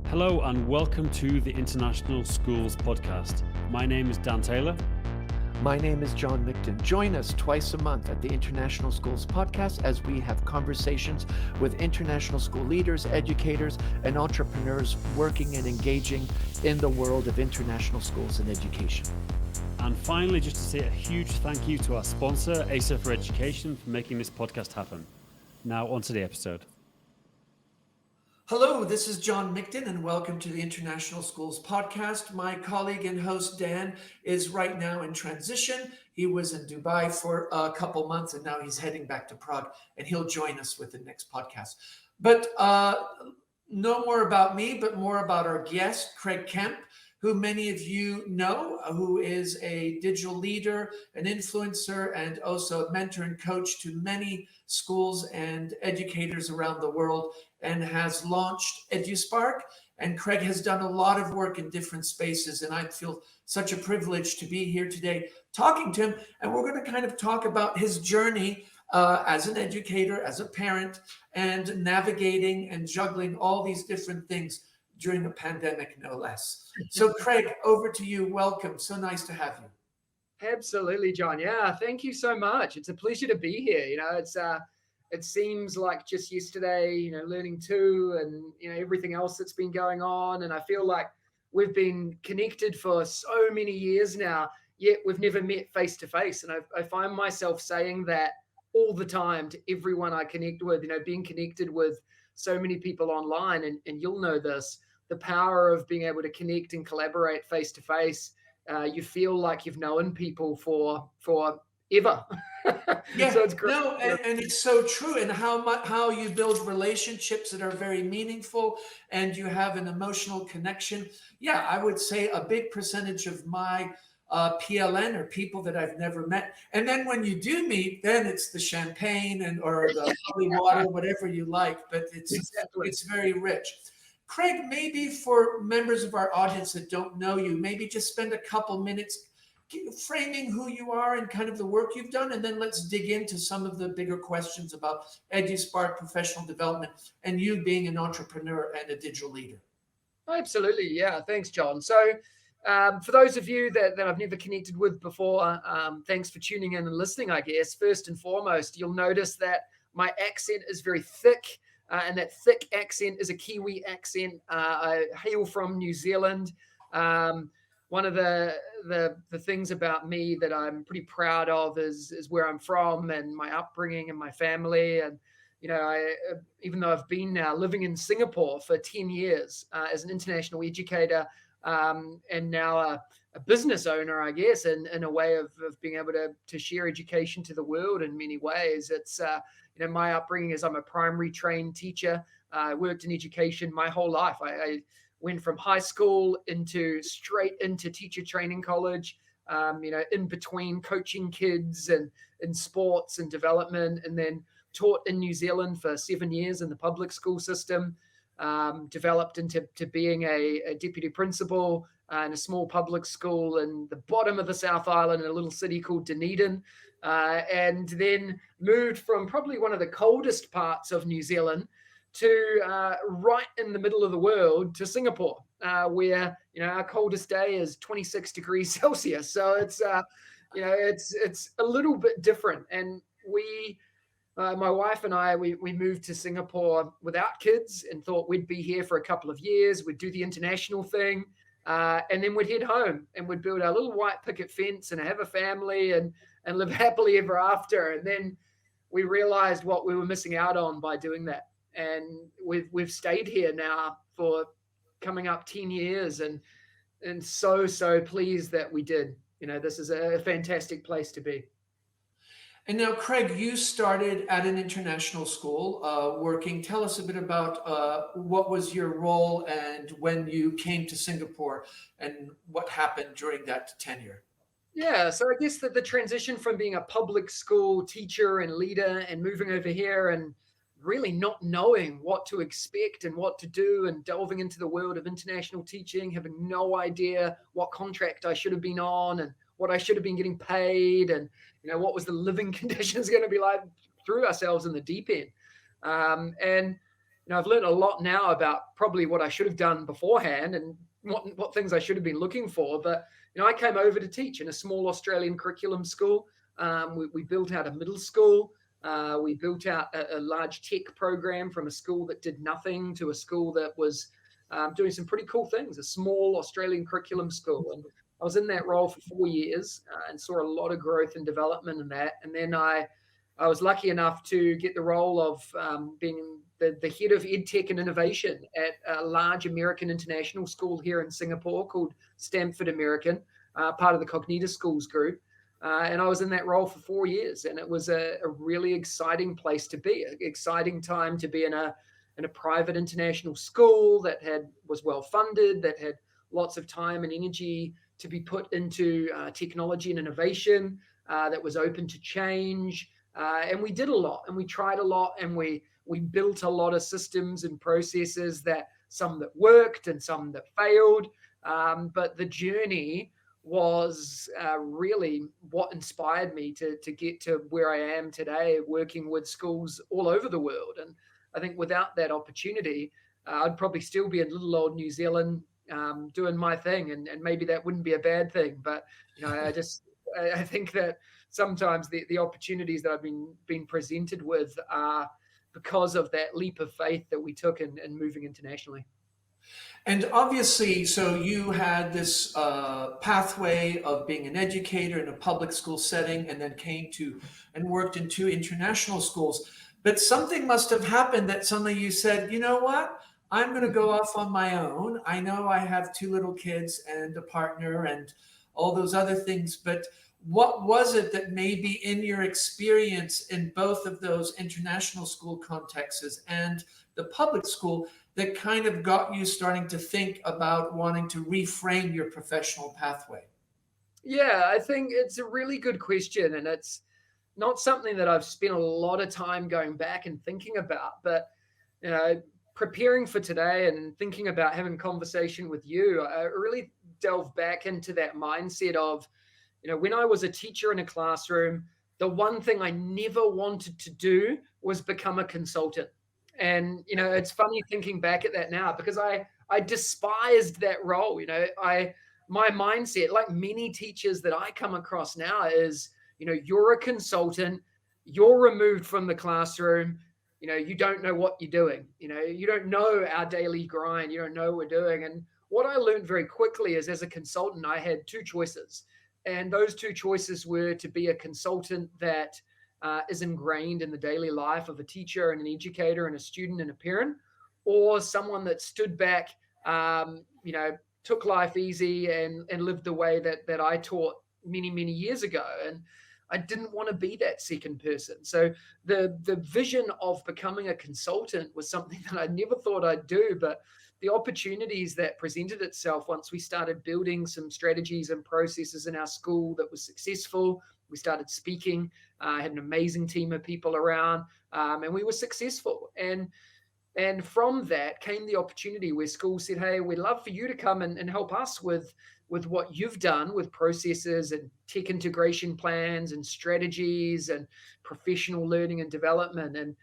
Hello and welcome to the International Schools Podcast. My name is Dan Taylor. My name is John Micton. Join us twice a month at the International Schools Podcast as we have conversations with international school leaders, educators, and entrepreneurs working and engaging in the world of international schools and education. And finally, just to say a huge thank you to our sponsor, ASA for Education, for making this podcast happen. Now on to the episode. Hello, this is John Micton and welcome to the International Schools Podcast. My colleague and host Dan is right now in transition. He was in Dubai for a couple months and now he's heading back to Prague and he'll join us with the next podcast. But no more about me, but more about our guest, Craig Kemp, who many of you know, who is a digital leader, an influencer, and also a mentor and coach to many schools and educators around the world, and has launched EduSpark. And Craig has done a lot of work in different spaces, and I feel such a privilege to be here today talking to him. And we're going to kind of talk about his journey as an educator, as a parent, and navigating and juggling all these different things during a pandemic, no less. So Craig, over to you. Welcome. So nice to have you. Absolutely, John. Yeah, thank you so much. It's a pleasure to be here. It seems like just yesterday, learning two and, everything else that's been going on. And I feel like we've been connected for so many years now, yet we've never met face to face. And I find myself saying that all the time to everyone I connect with, being connected with so many people online. And you'll know this, the power of being able to connect and collaborate face to face. You feel like you've known people for ever. Yeah, so it's great. No, and it's so true. And how you build relationships that are very meaningful and you have an emotional connection. Yeah, I would say a big percentage of my PLN are people that I've never met. And then when you do meet, then it's the champagne or the holy water, whatever you like. But it's very rich. Craig, maybe for members of our audience that don't know you, maybe just spend a couple minutes framing who you are and kind of the work you've done, and then let's dig into some of the bigger questions about EduSpark professional development and you being an entrepreneur and a digital leader. Absolutely. Yeah. Thanks, John. So for those of you that I've never connected with before, thanks for tuning in and listening, I guess. First and foremost, you'll notice that my accent is very thick. And that thick accent is a Kiwi accent. I hail from New Zealand. One of the things about me that I'm pretty proud of is where I'm from and my upbringing and my family. And, even though I've been now living in Singapore for 10 years as an international educator and now a business owner, I guess, in a way of being able to share education to the world in many ways. It's my upbringing is I'm a primary trained teacher. I worked in education my whole life. I went from high school straight into teacher training college, in between coaching kids and in sports and development, and then taught in New Zealand for 7 years in the public school system, developed into being a deputy principal in a small public school in the bottom of the South Island in a little city called Dunedin. And then moved from probably one of the coldest parts of New Zealand to right in the middle of the world to Singapore, where our coldest day is 26 degrees Celsius. So it's a little bit different. And my wife and I, we moved to Singapore without kids and thought we'd be here for a couple of years. We'd do the international thing. And then we'd head home and we'd build our little white picket fence and have a family and live happily ever after. And then we realized what we were missing out on by doing that. And we've stayed here now for coming up 10 years and so pleased that we did. This is a fantastic place to be. And now, Craig, you started at an international school working. Tell us a bit about what was your role and when you came to Singapore and what happened during that tenure. Yeah, so I guess that the transition from being a public school teacher and leader and moving over here and really not knowing what to expect and what to do and delving into the world of international teaching, having no idea what contract I should have been on and what I should have been getting paid and what was the living conditions going to be like, threw ourselves in the deep end. And I've learned a lot now about probably what I should have done beforehand and what things I should have been looking for. But, I came over to teach in a small Australian curriculum school. We built out a middle school. We built out a large tech program from a school that did nothing to a school that was doing some pretty cool things, a small Australian curriculum school. And I was in that role for 4 years and saw a lot of growth and development in that. And then I was lucky enough to get the role of being the head of EdTech and innovation at a large American international school here in Singapore called Stanford American, part of the Cognita Schools group. And I was in that role for 4 years, and it was a really exciting place to be, an exciting time to be in a private international school that was well funded, that had lots of time and energy to be put into technology and innovation, that was open to change. And we did a lot, and we tried a lot, and we built a lot of systems and processes, that some that worked and some that failed. But the journey was really what inspired me to get to where I am today, working with schools all over the world. And I think without that opportunity, I'd probably still be in little old New Zealand doing my thing, and maybe that wouldn't be a bad thing. But I think that sometimes the opportunities that I've been presented with are because of that leap of faith that we took in moving internationally. And obviously, so you had this pathway of being an educator in a public school setting, and then came to and worked in 2 international schools. But something must have happened that suddenly you said, you know what? I'm going to go off on my own. I know I have 2 little kids and a partner and all those other things, but what was it that maybe in your experience in both of those international school contexts and the public school that kind of got you starting to think about wanting to reframe your professional pathway? Yeah, I think it's a really good question, and it's not something that I've spent a lot of time going back and thinking about. But preparing for today and thinking about having a conversation with you, I really delved back into that mindset of, when I was a teacher in a classroom, the one thing I never wanted to do was become a consultant. And, it's funny thinking back at that now, because I despised that role. My mindset, like many teachers that I come across now, is, you're a consultant, you're removed from the classroom, you don't know what you're doing. You don't know our daily grind. You don't know what we're doing. And what I learned very quickly is, as a consultant, I had 2 choices. And those 2 choices were to be a consultant that is ingrained in the daily life of a teacher and an educator and a student and a parent, or someone that stood back, took life easy and lived the way that I taught many, many years ago. And I didn't want to be that second person. So the vision of becoming a consultant was something that I never thought I'd do, but the opportunities that presented itself once we started building some strategies and processes in our school that was successful. We started speaking, had an amazing team of people around, and we were successful. And from that came the opportunity where schools said, hey, we'd love for you to come and help us with what you've done with processes and tech integration plans and strategies and professional learning and development. And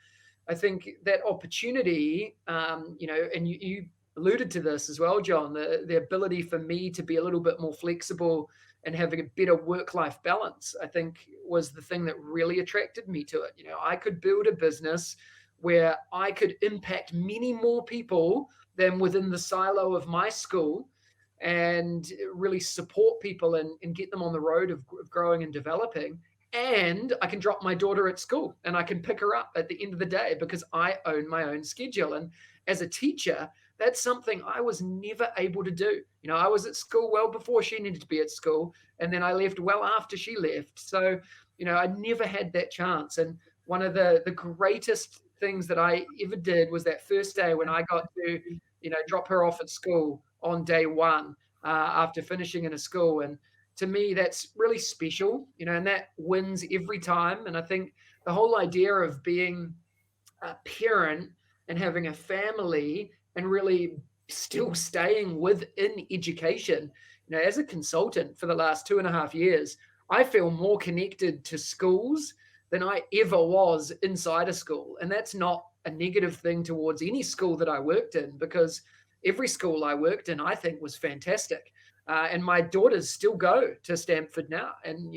I think that opportunity, and you alluded to this as well, John, the ability for me to be a little bit more flexible and having a better work-life balance, I think was the thing that really attracted me to it. I could build a business where I could impact many more people than within the silo of my school, and really support people and get them on the road of growing and developing. And I can drop my daughter at school and I can pick her up at the end of the day because I own my own schedule. And as a teacher, that's something I was never able to do. I was at school well before she needed to be at school, and then I left well after she left. So, I never had that chance. And one of the greatest things that I ever did was that first day when I got to, drop her off at school on day 1 after finishing in a school. And to me, that's really special, and that wins every time. And I think the whole idea of being a parent and having a family and really still staying within education, as a consultant for the last 2.5 years, I feel more connected to schools than I ever was inside a school. And that's not a negative thing towards any school that I worked in, because every school I worked in, I think, was fantastic. And my daughters still go to Stanford now. And,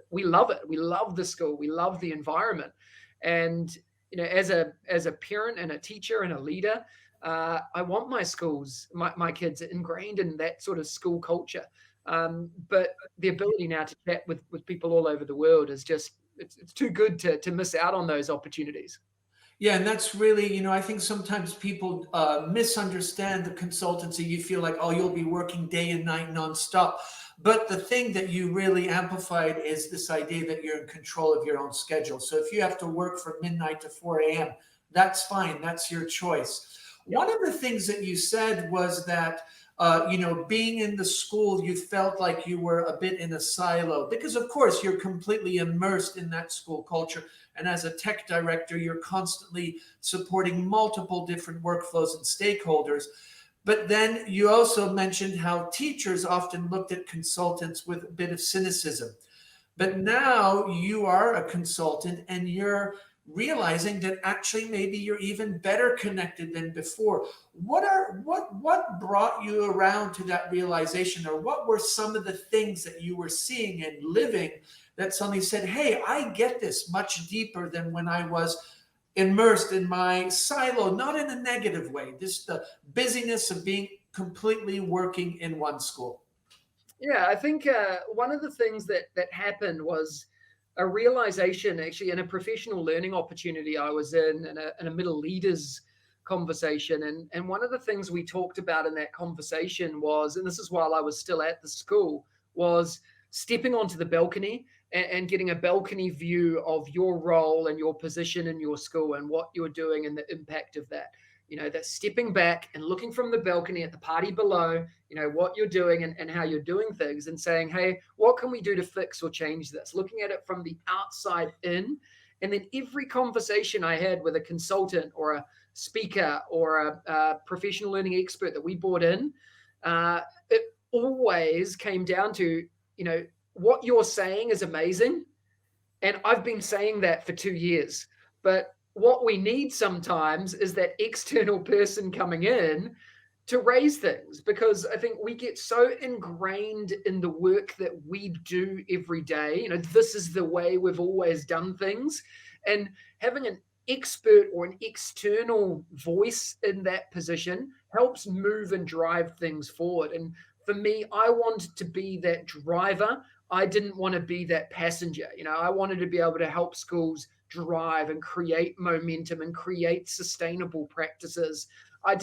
we love it. We love the school. We love the environment. And, as a parent and a teacher and a leader, I want my schools, my kids ingrained in that sort of school culture. But the ability now to chat with people all over the world is just, it's too good to miss out on those opportunities. Yeah, and that's really, I think sometimes people misunderstand the consultancy. You feel like, oh, you'll be working day and night nonstop. But the thing that you really amplified is this idea that you're in control of your own schedule. So if you have to work from midnight to 4 a.m., that's fine. That's your choice. One of the things that you said was that, being in the school, you felt like you were a bit in a silo because, of course, you're completely immersed in that school culture. And as a tech director, you're constantly supporting multiple different workflows and stakeholders. But then you also mentioned how teachers often looked at consultants with a bit of cynicism. But now you are a consultant and you're realizing that actually maybe you're even better connected than before. What brought you around to that realization, or what were some of the things that you were seeing and living that suddenly said, hey, I get this much deeper than when I was immersed in my silo, not in a negative way, just the busyness of being completely working in one school? Yeah, I think one of the things that happened was a realization, actually, in a professional learning opportunity I was in a middle leaders conversation. And one of the things we talked about in that conversation was, and this is while I was still at the school, was stepping onto the balcony and getting a balcony view of your role and your position in your school and what you're doing and the impact of that. That stepping back and looking from the balcony at the party below, what you're doing and how you're doing things, and saying, hey, what can we do to fix or change this? Looking at it from the outside in. And then every conversation I had with a consultant or a speaker or a professional learning expert that we brought in, it always came down to, what you're saying is amazing. And I've been saying that for 2 years. But what we need sometimes is that external person coming in to raise things, because I think we get so ingrained in the work that we do every day. This is the way we've always done things. And having an expert or an external voice in that position helps move and drive things forward. And for me, I wanted to be that driver. I didn't want to be that passenger. I wanted to be able to help schools drive and create momentum and create sustainable practices. I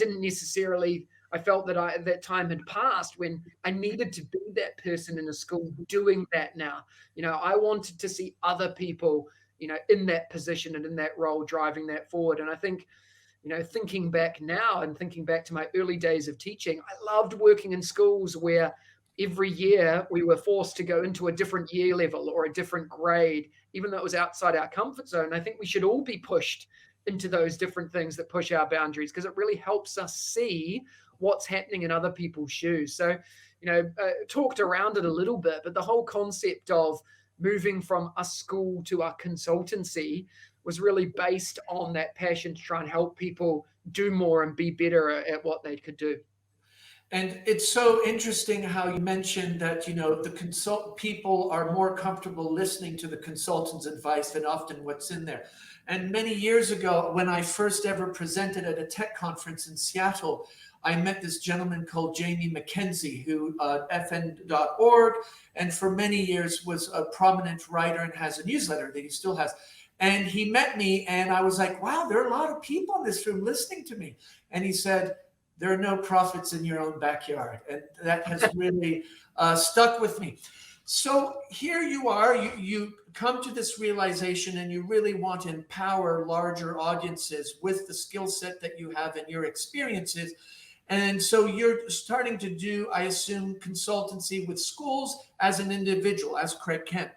felt that that time had passed when I needed to be that person in a school doing that now. I wanted to see other people, in that position and in that role driving that forward. And I think, thinking back now and thinking back to my early days of teaching, I loved working in schools where every year we were forced to go into a different year level or a different grade, even though it was outside our comfort zone. I think we should all be pushed into those different things that push our boundaries, because it really helps us see what's happening in other people's shoes. So, talked around it a little bit, but the whole concept of moving from a school to a consultancy was really based on that passion to try and help people do more and be better at what they could do. And it's so interesting how you mentioned that, the people are more comfortable listening to the consultant's advice than often what's in there. And many years ago, when I first ever presented at a tech conference in Seattle, I met this gentleman called Jamie McKenzie, who fn.org, and for many years was a prominent writer and has a newsletter that he still has. And he met me and I was like, wow, there are a lot of people in this room listening to me. And he said, there are no prophets in your own backyard. And that has really stuck with me. So here you are, you come to this realization and you really want to empower larger audiences with the skill set that you have and your experiences. And so you're starting to do, I assume, consultancy with schools as an individual, as Craig Kemp.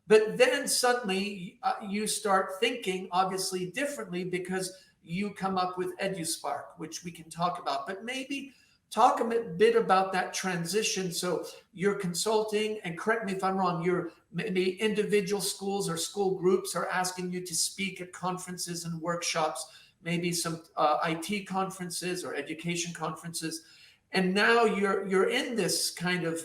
But then suddenly you start thinking obviously differently because you come up with EduSpark, which we can talk about. But maybe talk a bit about that transition. So you're consulting, and correct me if I'm wrong, maybe individual schools or school groups are asking you to speak at conferences and workshops. maybe some IT conferences or education conferences. And now you're in this kind of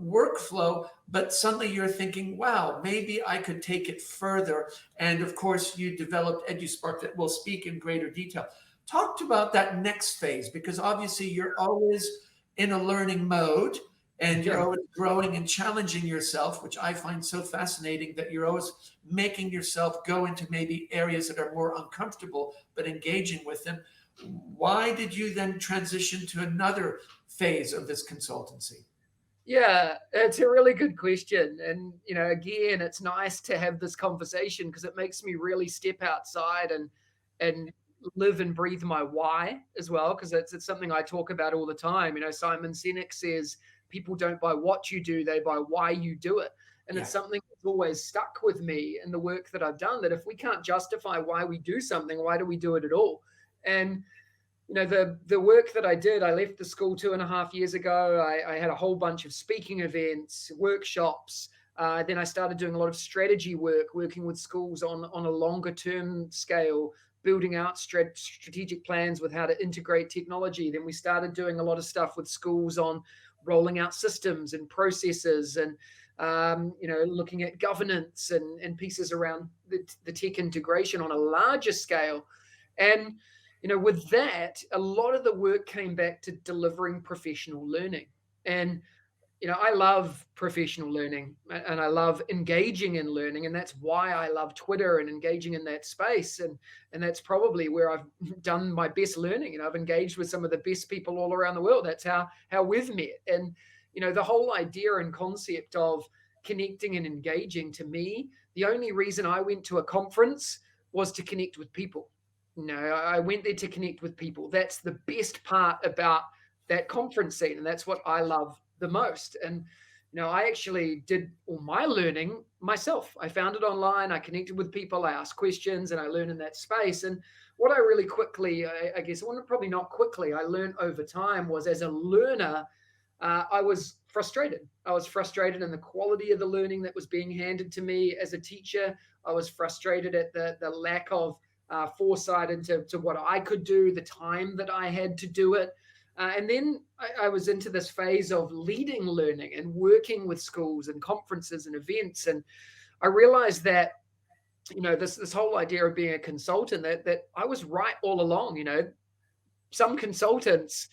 workflow, but suddenly you're thinking, wow, maybe I could take it further. And of course, you developed EduSpark that we'll speak in greater detail. Talked about that next phase, because obviously you're always in a learning mode and you're always growing and challenging yourself, which I find so fascinating, that you're always making yourself go into maybe areas that are more uncomfortable, but engaging with them. Why did you then transition to another phase of this consultancy? Yeah, it's a really good question. And, again, it's nice to have this conversation because it makes me really step outside and live and breathe my why as well, because it's something I talk about all the time. Simon Sinek says people don't buy what you do, they buy why you do it. And it's something that's always stuck with me in the work that I've done, that if we can't justify why we do something, why do we do it at all? And the work that I did, I left the school 2.5 years ago. I had a whole bunch of speaking events, workshops. Then I started doing a lot of strategy work, working with schools on a longer term scale, building out strategic plans with how to integrate technology. Then we started doing a lot of stuff with schools on rolling out systems and processes and, looking at governance and pieces around the tech integration on a larger scale. And with that, a lot of the work came back to delivering professional learning. And, I love professional learning and I love engaging in learning. And that's why I love Twitter and engaging in that space. And that's probably where I've done my best learning. I've engaged with some of the best people all around the world. That's how we've met. And, the whole idea and concept of connecting and engaging, to me, the only reason I went to a conference was to connect with people. I went there to connect with people. That's the best part about that conference scene. And that's what I love the most. And, I actually did all my learning myself. I found it online. I connected with people. I asked questions and I learned in that space. And what I really quickly, I guess, well, probably not quickly, I learned over time was, as a learner, I was frustrated. I was frustrated in the quality of the learning that was being handed to me as a teacher. I was frustrated at the lack of foresight into what I could do, the time that I had to do it. And then I was into this phase of leading learning and working with schools and conferences and events. And I realized that, this whole idea of being a consultant, that I was right all along. Some consultants,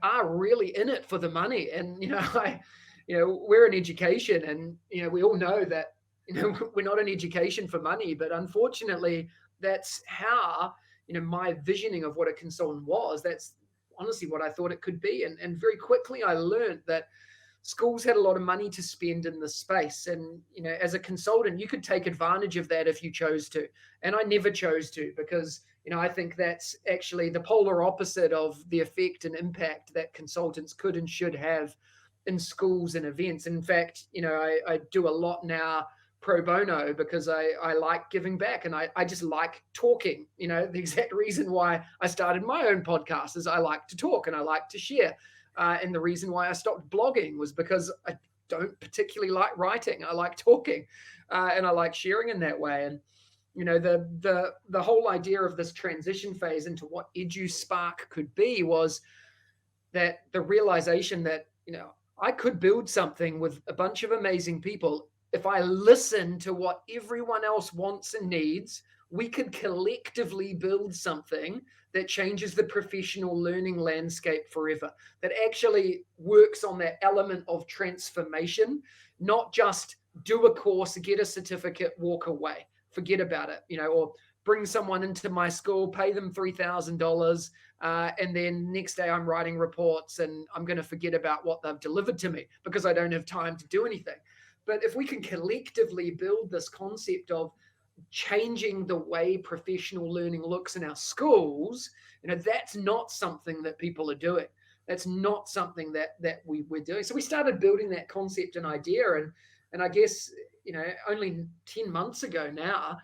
are really in it for the money. And, we're in education and, we all know that, we're not in education for money, but unfortunately, that's how, my visioning of what a consultant was. That's honestly what I thought it could be. And very quickly I learned that schools had a lot of money to spend in this space. And, as a consultant, you could take advantage of that if you chose to. And I never chose to, because, I think that's actually the polar opposite of the effect and impact that consultants could and should have in schools and events. In fact, I do a lot now pro bono because I like giving back and I just like talking. The exact reason why I started my own podcast is I like to talk and I like to share. And the reason why I stopped blogging was because I don't particularly like writing. I like talking and I like sharing in that way. And, the whole idea of this transition phase into what EduSpark could be was that the realization that, I could build something with a bunch of amazing people. If I listen to what everyone else wants and needs, we could collectively build something that changes the professional learning landscape forever, that actually works on that element of transformation, not just do a course, get a certificate, walk away, forget about it, or bring someone into my school, pay them $3,000, and then next day I'm writing reports and I'm going to forget about what they've delivered to me because I don't have time to do anything. But if we can collectively build this concept of changing the way professional learning looks in our schools, that's not something that people are doing. That's not something that we're doing. So we started building that concept and idea. And I guess, only 10 months ago now,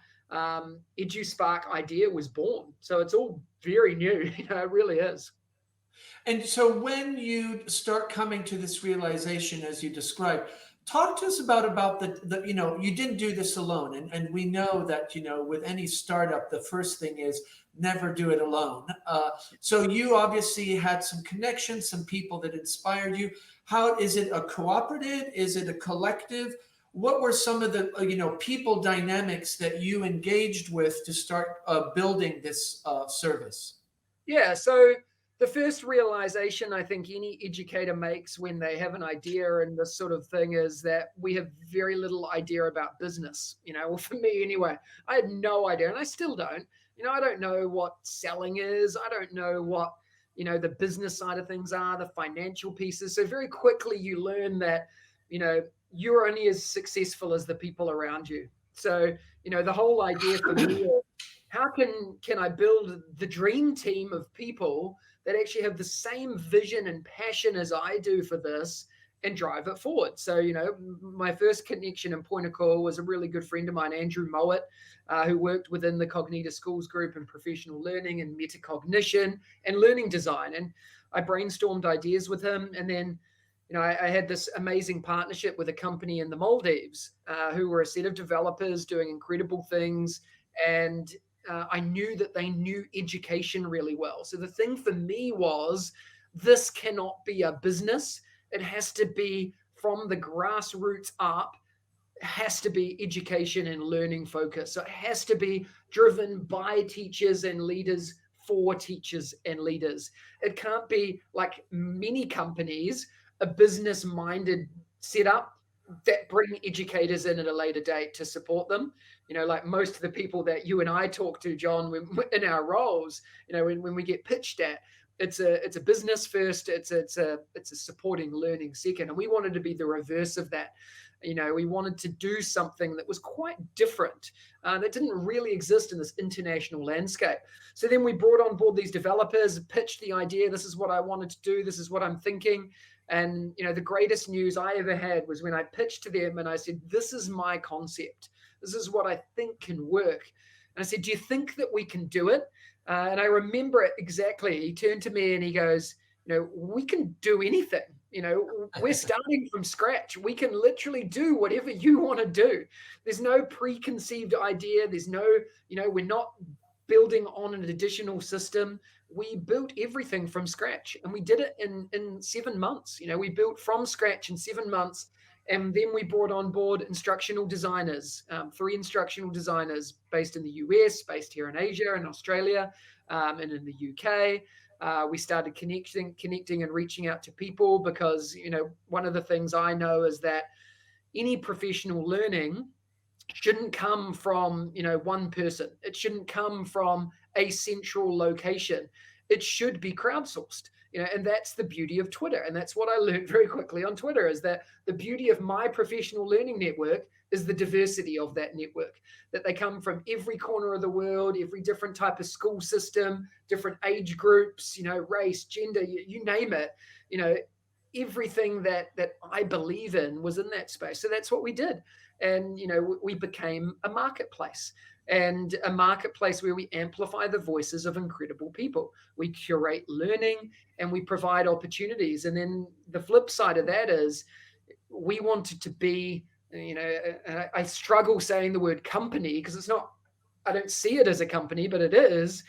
EduSpark idea was born. So it's all very new, it really is. And so when you start coming to this realization, as you described, Talk to us about the you didn't do this alone. And we know that, with any startup, the first thing is never do it alone. So you obviously had some connections, some people that inspired you. How is it a cooperative? Is it a collective? What were some of the, people dynamics that you engaged with to start building this service? Yeah, so the first realization I think any educator makes when they have an idea and this sort of thing is that we have very little idea about business. Well, for me anyway, I had no idea, and I still don't. I don't know what selling is. I don't know what, the business side of things are, the financial pieces. So very quickly you learn that, you're only as successful as the people around you. So, the whole idea for me is, how can I build the dream team of people that actually have the same vision and passion as I do for this and drive it forward? So, my first connection and point of call was a really good friend of mine, Andrew Mowat, who worked within the Cognita Schools Group in professional learning and metacognition and learning design. And I brainstormed ideas with him. And then, I had this amazing partnership with a company in the Maldives who were a set of developers doing incredible things. And I knew that they knew education really well. So the thing for me was, this cannot be a business. It has to be from the grassroots up. It has to be education and learning focus. So it has to be driven by teachers and leaders for teachers and leaders. It can't be like many companies, a business-minded setup that bring educators in at a later date to support them. Like most of the people that you and I talk to, John, in our roles, when we get pitched at, it's a business first, it's a supporting learning second. And we wanted to be the reverse of that. We wanted to do something that was quite different, that didn't really exist in this international landscape. So then we brought on board these developers, pitched the idea. This is what I wanted to do. This is what I'm thinking. And, the greatest news I ever had was when I pitched to them and I said, this is my concept. This is what I think can work. And I said, do you think that we can do it? And I remember it exactly. He turned to me and he goes, we can do anything. We're starting from scratch. We can literally do whatever you want to do. There's no preconceived idea. There's no, we're not building on an additional system. We built everything from scratch, and we did it in 7 months. We built from scratch in 7 months. And then we brought on board instructional designers, 3 instructional designers based in the US, based here in Asia and Australia, and in the UK. We started connecting and reaching out to people because, one of the things I know is that any professional learning shouldn't come from, one person. It shouldn't come from a central location. It should be crowdsourced. And that's the beauty of Twitter. And that's what I learned very quickly on Twitter, is that the beauty of my professional learning network is the diversity of that network, that they come from every corner of the world, every different type of school system, different age groups, race, gender, you name it, everything that I believe in was in that space. So that's what we did. And, we became a marketplace. And a marketplace where we amplify the voices of incredible people. We curate learning and we provide opportunities. And then the flip side of that is we wanted to be, I struggle saying the word company because it's not, I don't see it as a company, but it is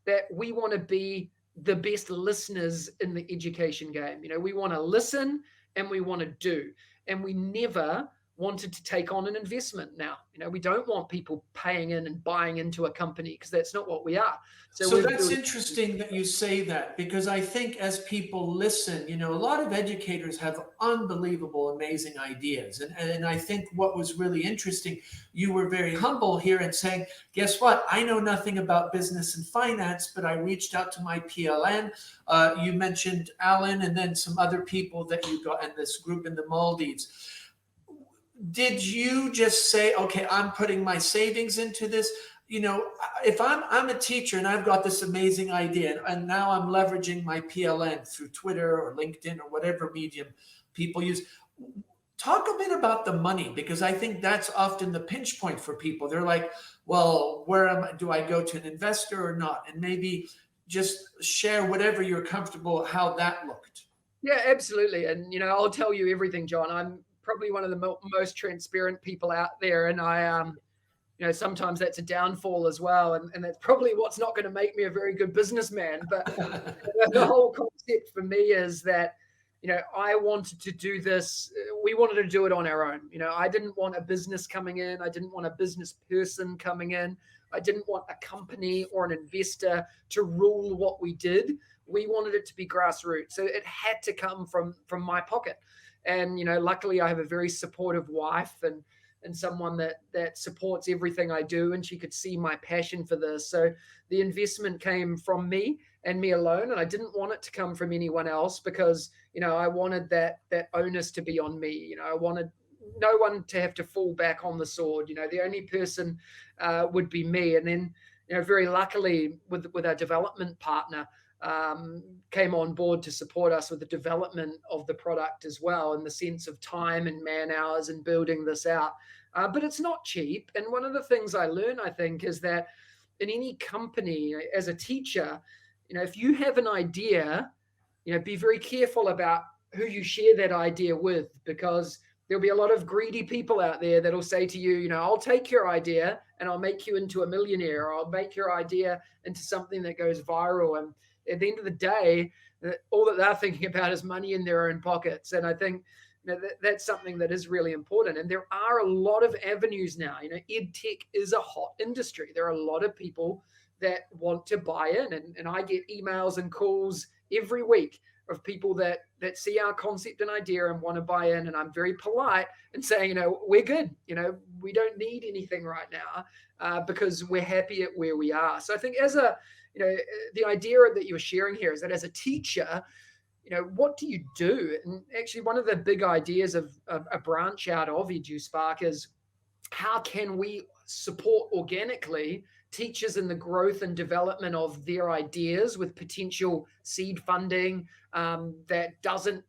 that we want to be the best listeners in the education game. We want to listen and we want to do. And we never wanted to take on an investment now. We don't want people paying in and buying into a company because that's not what we are. So that's interesting that you say that, because I think as people listen, a lot of educators have unbelievable, amazing ideas. And I think what was really interesting, you were very humble here in saying, guess what? I know nothing about business and finance, but I reached out to my PLN. You mentioned Alan and then some other people that you got in this group in the Maldives. Did you just say, okay, I'm putting my savings into this? If I'm a teacher and I've got this amazing idea and now I'm leveraging my PLN through Twitter or LinkedIn or whatever medium people use, talk a bit about the money, because I think that's often the pinch point for people. They're like, well, do I go to an investor or not? And maybe just share whatever you're comfortable, how that looked. Yeah, absolutely. And, I'll tell you everything, John. I'm probably one of the most transparent people out there. And I, sometimes that's a downfall as well. And that's probably what's not going to make me a very good businessman. But the whole concept for me is that, I wanted to do this. We wanted to do it on our own. I didn't want a business coming in. I didn't want a business person coming in. I didn't want a company or an investor to rule what we did. We wanted it to be grassroots. So it had to come from my pocket. And, luckily I have a very supportive wife and someone that supports everything I do. And she could see my passion for this. So the investment came from me and me alone. And I didn't want it to come from anyone else because, I wanted that onus to be on me. I wanted no one to have to fall back on the sword. The only person would be me. And then, very luckily with our development partner, came on board to support us with the development of the product as well, in the sense of time and man hours and building this out. But it's not cheap. And one of the things I learned, I think, is that in any company, as a teacher, if you have an idea, be very careful about who you share that idea with, because there'll be a lot of greedy people out there that'll say to you, I'll take your idea and I'll make you into a millionaire, or I'll make your idea into something that goes viral. And at the end of the day, all that they're thinking about is money in their own pockets. And I think that's something that is really important. And there are a lot of avenues now. EdTech is a hot industry. There are a lot of people that want to buy in. And I get emails and calls every week of people that see our concept and idea and want to buy in. And I'm very polite and saying, we're good. We don't need anything right now because we're happy at where we are. So I think the idea that you were sharing here is that as a teacher, what do you do? And actually one of the big ideas of a branch out of EduSpark is how can we support organically teachers in the growth and development of their ideas with potential seed funding that doesn't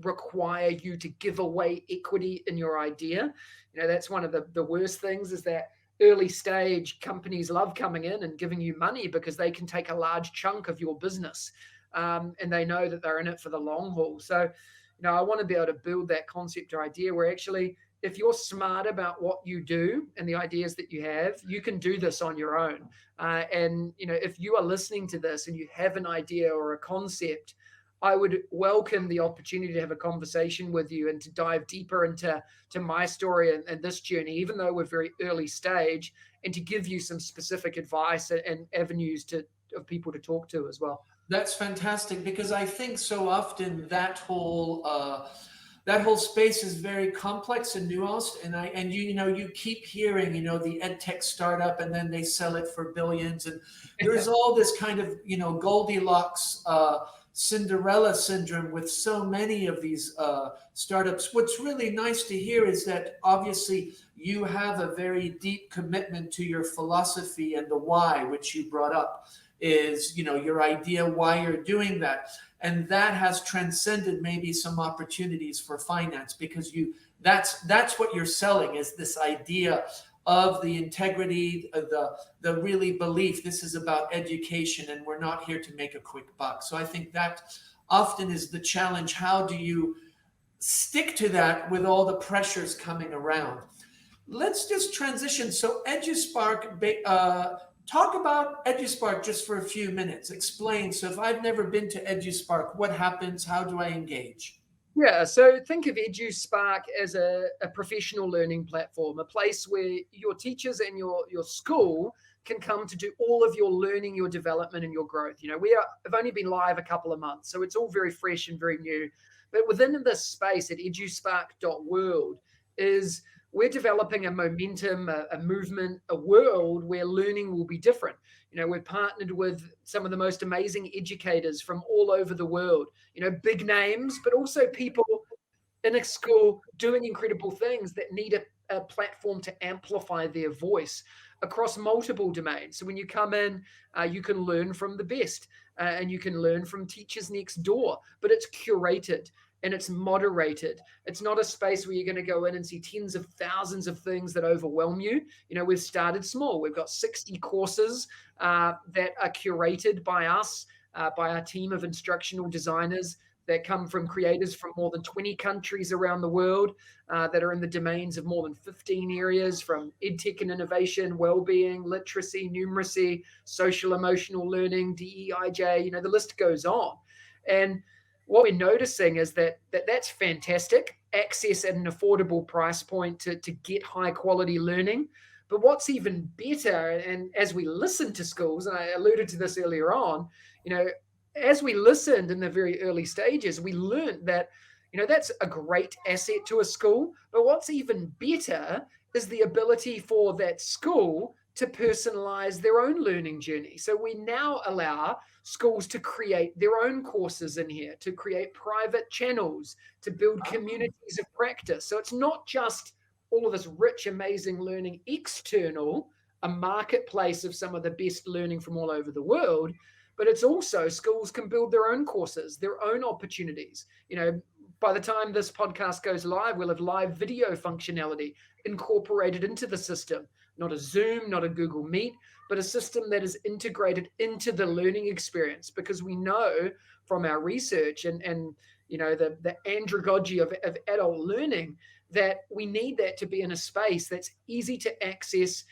require you to give away equity in your idea. That's one of the worst things, is that early stage companies love coming in and giving you money because they can take a large chunk of your business and they know that they're in it for the long haul. So, I want to be able to build that concept or idea where actually, if you're smart about what you do and the ideas that you have, you can do this on your own. And, if you are listening to this and you have an idea or a concept, I would welcome the opportunity to have a conversation with you and to dive deeper into my story and this journey, even though we're very early stage, and to give you some specific advice and avenues of people to talk to as well. That's fantastic, because I think so often that whole space is very complex and nuanced, and you keep hearing the EdTech startup, and then they sell it for billions, and there's all this kind of Goldilocks Cinderella syndrome with so many of these startups. What's really nice to hear is that obviously you have a very deep commitment to your philosophy and the why, which you brought up, is your idea why you're doing that. And that has transcended maybe some opportunities for finance, because that's what you're selling, is this idea of the integrity, the really belief this is about education and we're not here to make a quick buck. So I think that often is the challenge. How do you stick to that with all the pressures coming around? Let's just transition. So EduSpark, talk about EduSpark just for a few minutes. Explain. So if I've never been to EduSpark, what happens? How do I engage? Yeah, so think of EduSpark as a professional learning platform, a place where your teachers and your school can come to do all of your learning, your development, and your growth. Have only been live a couple of months, so it's all very fresh and very new. But within this space at eduspark.world we're developing a momentum, a movement, a world where learning will be different. We're partnered with some of the most amazing educators from all over the world, big names, but also people in a school doing incredible things that need a platform to amplify their voice across multiple domains. So when you come in, you can learn from the best and you can learn from teachers next door, but it's curated and it's moderated. It's not a space where you're going to go in and see tens of thousands of things that overwhelm you. We've started small. We've got 60 courses that are curated by us, by our team of instructional designers, that come from creators from more than 20 countries around the world that are in the domains of more than 15 areas, from EdTech and innovation, wellbeing, literacy, numeracy, social emotional learning, DEIJ, the list goes on. And what we're noticing is that's fantastic, access at an affordable price point to get high quality learning. But what's even better, and as we listen to schools, and I alluded to this earlier on, as we listened in the very early stages, we learned that, that's a great asset to a school. But what's even better is the ability for that school to personalize their own learning journey. So we now allow schools to create their own courses in here, to create private channels, to build communities of practice. So it's not just all of this rich, amazing learning external, a marketplace of some of the best learning from all over the world, but it's also schools can build their own courses, their own opportunities. By the time this podcast goes live, we'll have live video functionality incorporated into the system, not a Zoom, not a Google Meet, but a system that is integrated into the learning experience, because we know from our research and the andragogy of adult learning that we need that to be in a space that's easy to access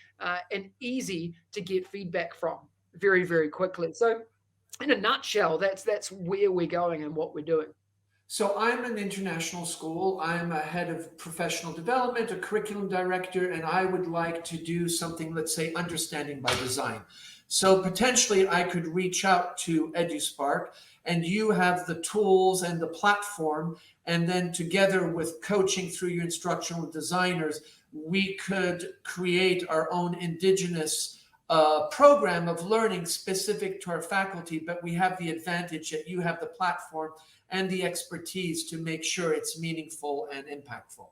and easy to get feedback from very, very quickly. So in a nutshell, that's where we're going and what we're doing. So I'm an international school. I'm a head of professional development, a curriculum director, and I would like to do something, let's say, understanding by design. So potentially I could reach out to EduSpark, and you have the tools and the platform, and then together with coaching through your instructional designers, we could create our own indigenous program of learning specific to our faculty. But we have the advantage that you have the platform and the expertise to make sure it's meaningful and impactful.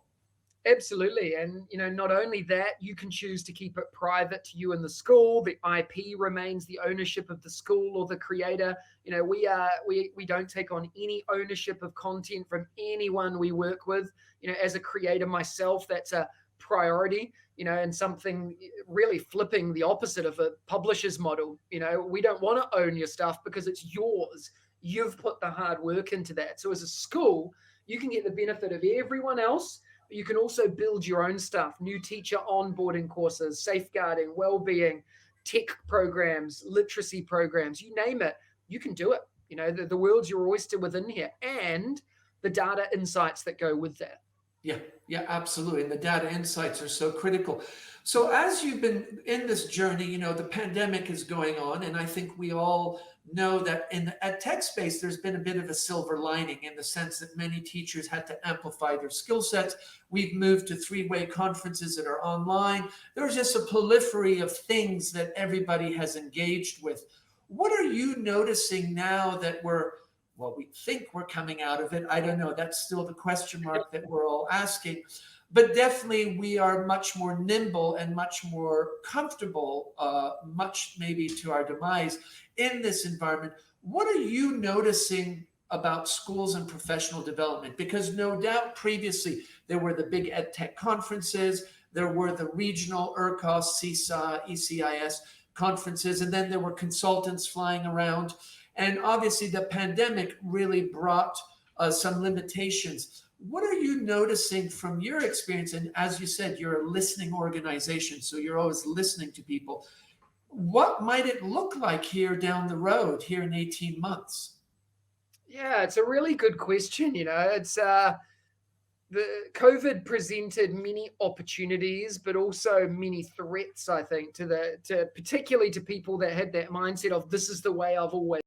Absolutely. And, not only that, you can choose to keep it private to you and the school. The IP remains the ownership of the school or the creator. We don't take on any ownership of content from anyone we work with. As a creator myself, that's a priority, and something really flipping the opposite of a publisher's model. We don't want to own your stuff because it's yours. You've put the hard work into that. So as a school, you can get the benefit of everyone else, but you can also build your own stuff, new teacher onboarding courses, safeguarding, well-being, tech programs, literacy programs, you name it, you can do it. The world's your oyster within here, and the data insights that go with that. Yeah, absolutely. And the data insights are so critical. So as you've been in this journey, the pandemic is going on, and I think we all know that in the EdTech space, there's been a bit of a silver lining in the sense that many teachers had to amplify their skill sets. We've moved to three-way conferences that are online. There's just a proliferation of things that everybody has engaged with. What are you noticing now that we think we're coming out of it? I don't know. That's still the question mark that we're all asking. But definitely we are much more nimble and much more comfortable, much maybe to our demise in this environment. What are you noticing about schools and professional development? Because no doubt previously there were the big EdTech conferences, there were the regional ERCOS, CISA, ECIS conferences, and then there were consultants flying around. And obviously the pandemic really brought some limitations. What are you noticing from your experience? And as you said, you're a listening organization, so you're always listening to people. What might it look like here down the road, here in 18 months? Yeah, it's a really good question. It's the COVID presented many opportunities, but also many threats, I think, to particularly to people that had that mindset of this is the way I've always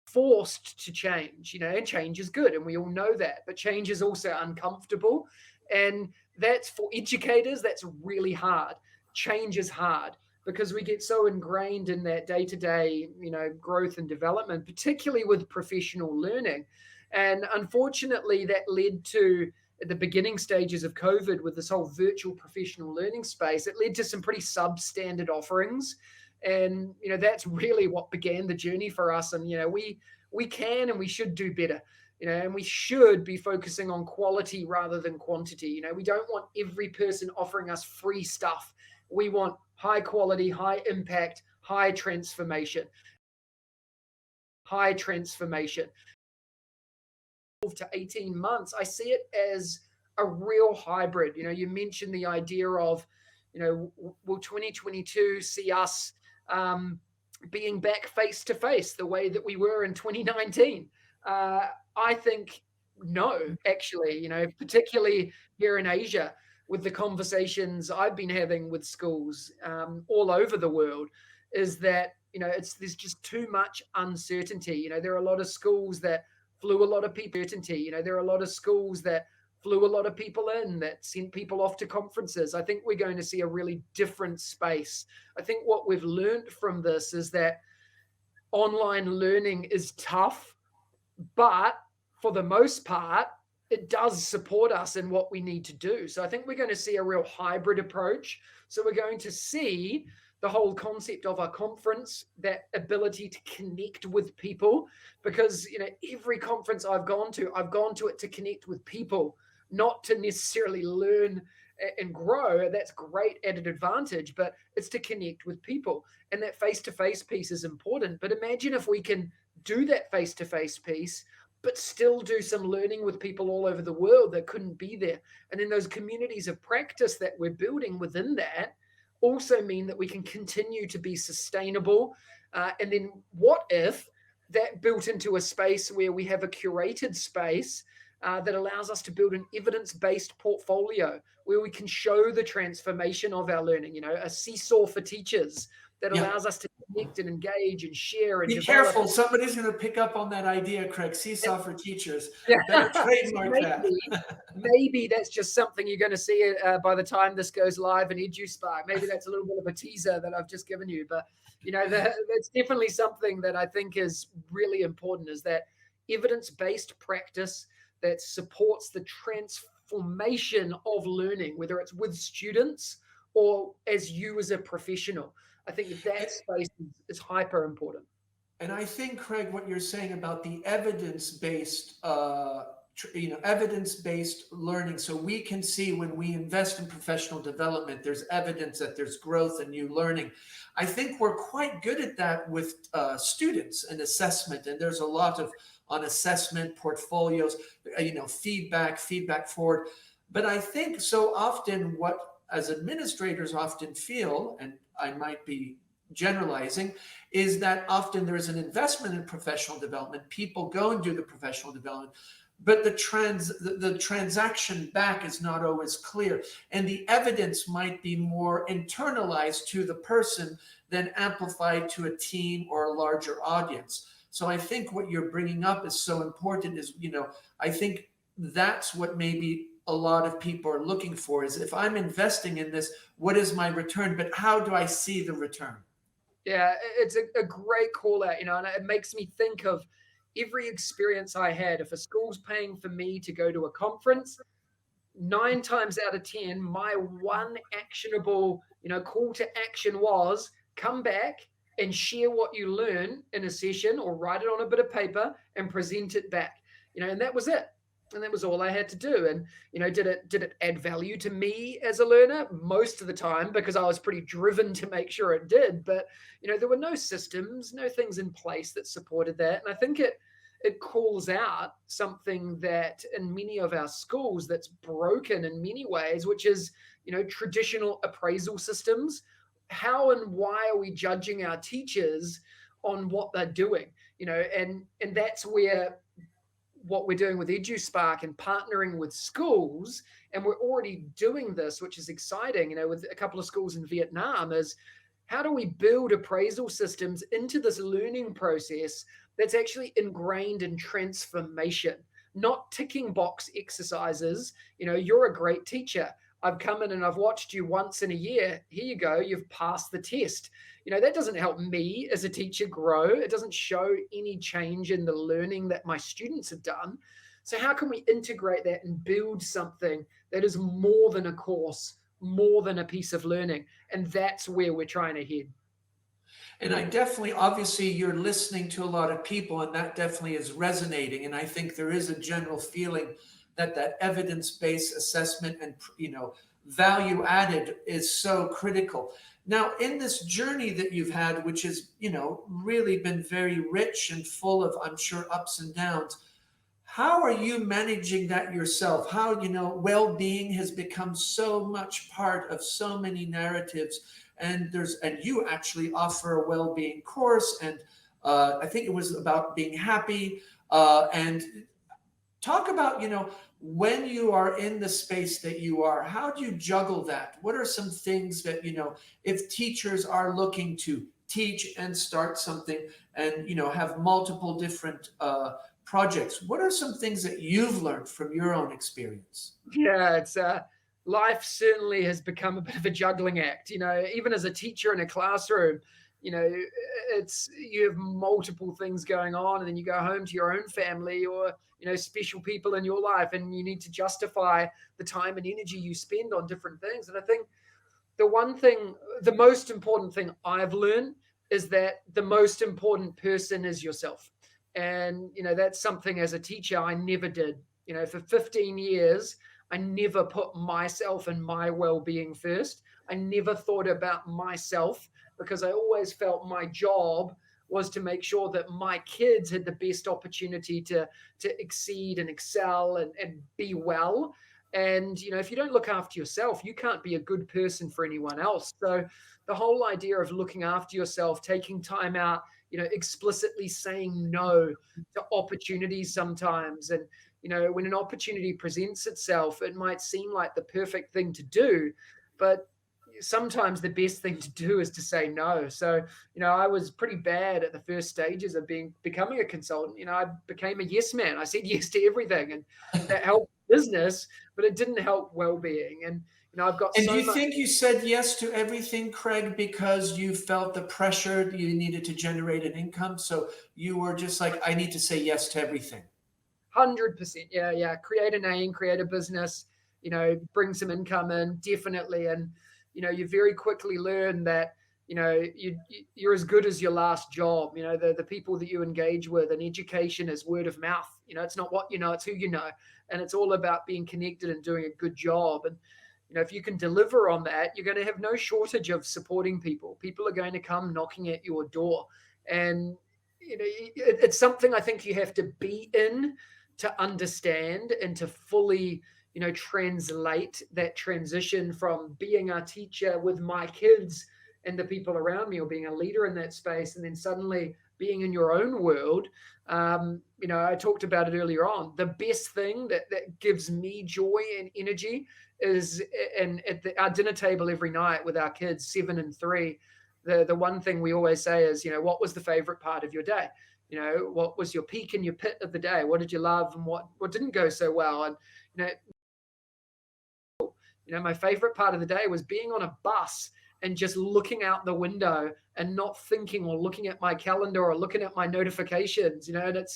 forced to change, and change is good. And we all know that, but change is also uncomfortable. And that's for educators, that's really hard. Change is hard because we get so ingrained in that day-to-day, growth and development, particularly with professional learning. And unfortunately, that led to, at the beginning stages of COVID, with this whole virtual professional learning space, it led to some pretty substandard offerings. And, that's really what began the journey for us. And, we can and we should do better, and we should be focusing on quality rather than quantity. We don't want every person offering us free stuff. We want high quality, high impact, high transformation. to 18 months, I see it as a real hybrid. You mentioned the idea of, will 2022 see us being back face to face the way that we were in 2019? I think no, actually, particularly here in Asia, with the conversations I've been having with schools all over the world, is that there's just too much uncertainty. There are a lot of schools that flew a lot of people. There are a lot of schools that flew a lot of people in, that sent people off to conferences. I think we're going to see a really different space. I think what we've learned from this is that online learning is tough, but for the most part, it does support us in what we need to do. So I think we're going to see a real hybrid approach. So we're going to see the whole concept of a conference, that ability to connect with people, because every conference I've gone to it to connect with people, not to necessarily learn and grow. That's great added advantage, but it's to connect with people. And that face-to-face piece is important. But imagine if we can do that face-to-face piece, but still do some learning with people all over the world that couldn't be there. And then those communities of practice that we're building within that also mean that we can continue to be sustainable. And then what if that built into a space where we have a curated space that allows us to build an evidence-based portfolio where we can show the transformation of our learning, a seesaw for teachers that allows us to connect and engage and share and be develop. careful. Somebody's going to pick up on that idea, Craig. Seesaw for teachers. Yeah. Better trademark maybe that's just something you're going to see by the time this goes live in EduSpark. Maybe that's a little bit of a teaser that I've just given you. But, that's definitely something that I think is really important, is that evidence-based practice that supports the transformation of learning, whether it's with students or as you as a professional. I think that space is hyper important. And I think, Craig, what you're saying about the evidence-based, evidence-based learning, so we can see when we invest in professional development, there's evidence that there's growth and new learning. I think we're quite good at that with students and assessment, and there's a lot on assessment, portfolios, feedback forward. But I think so often what as administrators often feel, and I might be generalizing, is that often there is an investment in professional development. People go and do the professional development, but the transaction back is not always clear. And the evidence might be more internalized to the person than amplified to a team or a larger audience. So I think what you're bringing up is so important is, I think that's what maybe a lot of people are looking for, is if I'm investing in this, what is my return? But how do I see the return? Yeah, it's a great call out, and it makes me think of every experience I had. If a school's paying for me to go to a conference, 9 times out of 10, my one actionable, call to action was come back and share what you learn in a session, or write it on a bit of paper and present it back, and that was it. And that was all I had to do. And, did it add value to me as a learner? Most of the time, because I was pretty driven to make sure it did. But, there were no systems, no things in place that supported that. And I think it calls out something that in many of our schools that's broken in many ways, which is, traditional appraisal systems. How and why are we judging our teachers on what they're doing? And that's where what we're doing with EduSpark and partnering with schools, and we're already doing this, which is exciting, with a couple of schools in Vietnam, is how do we build appraisal systems into this learning process that's actually ingrained in transformation, not ticking box exercises. You're a great teacher. I've come in and I've watched you once in a year. Here you go. You've passed the test. That doesn't help me as a teacher grow. It doesn't show any change in the learning that my students have done. So how can we integrate that and build something that is more than a course, more than a piece of learning? And that's where we're trying to head. And I definitely, obviously, you're listening to a lot of people, and that definitely is resonating. And I think there is a general feeling that evidence-based assessment and, value added is so critical. Now, in this journey that you've had, which has, really been very rich and full of, I'm sure, ups and downs, How are you managing that yourself? How, well-being has become so much part of so many narratives, and you actually offer a well-being course, and I think it was about being happy, and talk about, when you are in the space that you are, how do you juggle that? What are some things that, if teachers are looking to teach and start something and, have multiple different projects, what are some things that you've learned from your own experience? Yeah, it's life certainly has become a bit of a juggling act. Even as a teacher in a classroom, it's you have multiple things going on, and then you go home to your own family or special people in your life, and you need to justify the time and energy you spend on different things. And I think the most important thing I've learned is that the most important person is yourself. And, that's something as a teacher I never did. For 15 years, I never put myself and my well-being first. I never thought about myself because I always felt my job was to make sure that my kids had the best opportunity to exceed and excel and be well. And, if you don't look after yourself, you can't be a good person for anyone else. So the whole idea of looking after yourself, taking time out, explicitly saying no to opportunities sometimes. And, when an opportunity presents itself, it might seem like the perfect thing to do, but sometimes the best thing to do is to say no. So, I was pretty bad at the first stages of becoming a consultant. I became a yes man. I said yes to everything, and that helped business, but it didn't help well-being. And, I've got And so do you much. think you said yes to everything, Craig, because you felt the pressure you needed to generate an income? So you were just like, I need to say yes to everything. 100%. Yeah. Create a name, create a business, bring some income in, definitely. And, you very quickly learn that, you're as good as your last job. The people that you engage with, and education is word of mouth. It's not what you know, it's who you know. And it's all about being connected and doing a good job. And, if you can deliver on that, you're going to have no shortage of supporting people. People are going to come knocking at your door. And, it's something I think you have to be in to understand and to fully, translate that transition from being a teacher with my kids and the people around me, or being a leader in that space, and then suddenly being in your own world. I talked about it earlier on. The best thing that gives me joy and energy is, and at our dinner table every night with our kids, 7 and 3, the one thing we always say is, what was the favorite part of your day? What was your peak and your pit of the day? What did you love and what didn't go so well? And, my favorite part of the day was being on a bus and just looking out the window and not thinking or looking at my calendar or looking at my notifications, and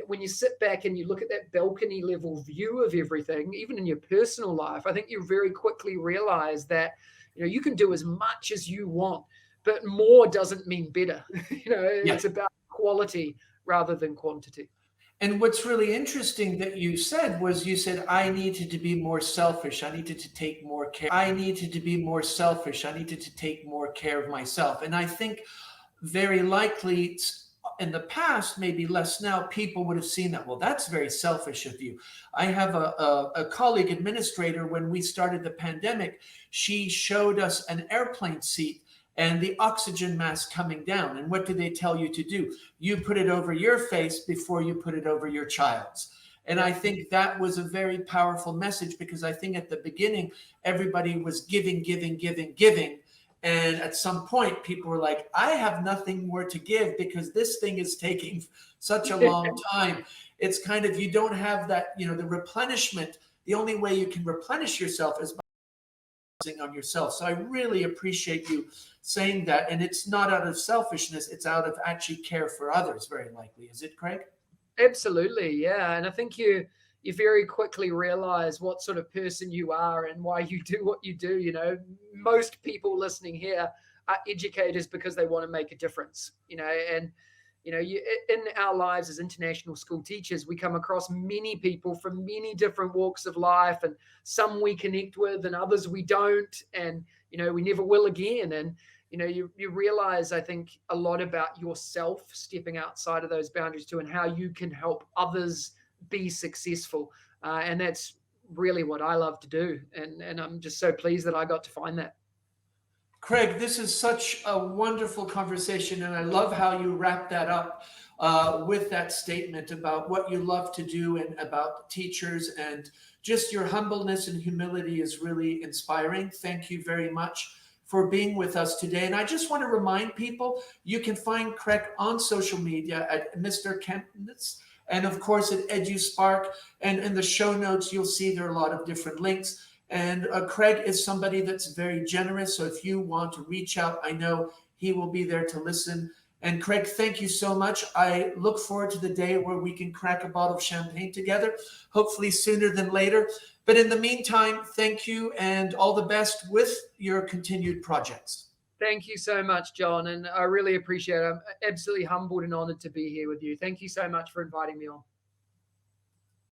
when you sit back and you look at that balcony level view of everything, even in your personal life, I think you very quickly realize that, you can do as much as you want, but more doesn't mean better. It's about quality rather than quantity. And what's really interesting that you said was, you said, I needed to be more selfish. I needed to take more care. I needed to be more selfish. I needed to take more care of myself. And I think very likely in the past, maybe less now, people would have seen that. Well, that's very selfish of you. I have a colleague administrator. When we started the pandemic, she showed us an airplane seat and the oxygen mask coming down. And what do they tell you to do? You put it over your face before you put it over your child's. And I think that was a very powerful message, because I think at the beginning, everybody was giving. And at some point, people were like, I have nothing more to give because this thing is taking such a long time. It's kind of, you don't have that, the replenishment. The only way you can replenish yourself is by on yourself. So I really appreciate you saying that. And it's not out of selfishness, it's out of actually care for others, very likely. Is it, Craig? Absolutely. Yeah. And I think you very quickly realize what sort of person you are and why you do what you do. Most people listening here are educators because they want to make a difference, and in our lives as international school teachers, we come across many people from many different walks of life, and some we connect with and others we don't. And, we never will again. And, you realize, I think, a lot about yourself stepping outside of those boundaries too, and how you can help others be successful. And that's really what I love to do. And I'm just so pleased that I got to find that. Craig, this is such a wonderful conversation, and I love how you wrap that up with that statement about what you love to do and about teachers, and just your humbleness and humility is really inspiring. Thank you very much for being with us today. And I just want to remind people, you can find Craig on social media at Mr. Kemp, and of course at EduSpark. And in the show notes, you'll see there are a lot of different links. And Craig is somebody that's very generous. So if you want to reach out, I know he will be there to listen. And Craig, thank you so much. I look forward to the day where we can crack a bottle of champagne together, hopefully sooner than later. But in the meantime, thank you and all the best with your continued projects. Thank you so much, John. And I really appreciate it. I'm absolutely humbled and honored to be here with you. Thank you so much for inviting me on.